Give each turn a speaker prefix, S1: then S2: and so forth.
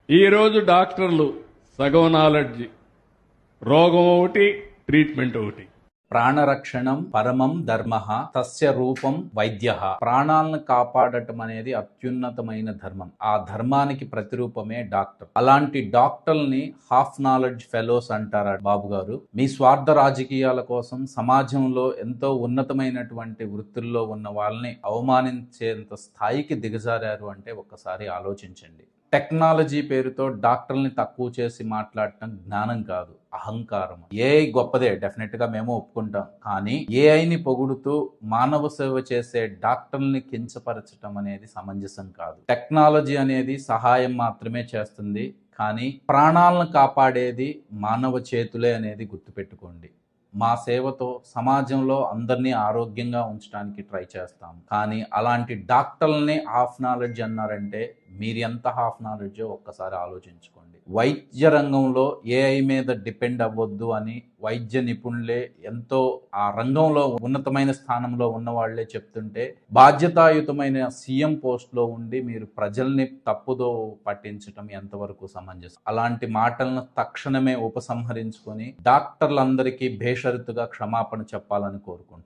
S1: ఈరోజు డాక్టర్లు సగం నాలెడ్జ్, రోగం ఒకటి, ట్రీట్మెంట్ ఒకటి.
S2: ప్రాణరక్షణం పరమం ధర్మ తస్య రూపం వైద్య. ప్రాణాలను కాపాడటం అనేది అత్యున్నతమైన ధర్మం. ఆ ధర్మానికి ప్రతిరూపమే డాక్టర్. అలాంటి డాక్టర్ని హాఫ్ నాలెడ్జ్ ఫెలోస్ అంటారా బాబు గారు? మీ స్వార్థ రాజకీయాల కోసం సమాజంలో ఎంతో ఉన్నతమైనటువంటి వృత్తుల్లో ఉన్న వాళ్ళని అవమానించేంత స్థాయికి దిగజారారు అంటే ఒక్కసారి ఆలోచించండి. టెక్నాలజీ పేరుతో డాక్టర్ని తక్కువ చేసి మాట్లాడటం జ్ఞానం కాదు, అహంకారం. ఏఐ గొప్పదే, డెఫినెట్ గా మేము ఒప్పుకుంటాం. కానీ ఏఐని పొగుడుతూ మానవ సేవ చేసే డాక్టర్ని కించపరచడం అనేది సమంజసం కాదు. టెక్నాలజీ అనేది సహాయం మాత్రమే చేస్తుంది, కానీ ప్రాణాలను కాపాడేది మానవ చేతులే అనేది గుర్తుపెట్టుకోండి. మా సేవతో సమాజంలో అందరినీ ఆరోగ్యంగా ఉంచడానికి ట్రై చేస్తాం. కానీ అలాంటి డాక్టర్లని హాఫ్ నాలెడ్జ్ అన్నారంటే మీరు ఎంత హాఫ్ నాలెడ్జో ఒక్కసారి ఆలోచించుకోండి. వైద్య రంగంలో ఏఐ మీద డిపెండ్ అవ్వద్దు అని వైద్య నిపుణులే, ఎంతో ఆ రంగంలో ఉన్నతమైన స్థానంలో ఉన్న వాళ్లే చెప్తుంటే, బాధ్యతాయుతమైన సీఎం పోస్ట్లో ఉండి మీరు ప్రజల్ని తప్పుదో పట్టించడం ఎంతవరకు సమంజసం? అలాంటి మాటలను తక్షణమే ఉపసంహరించుకొని డాక్టర్లందరికీ బేషరతుగా క్షమాపణ చెప్పాలని కోరుకుంటున్నాను.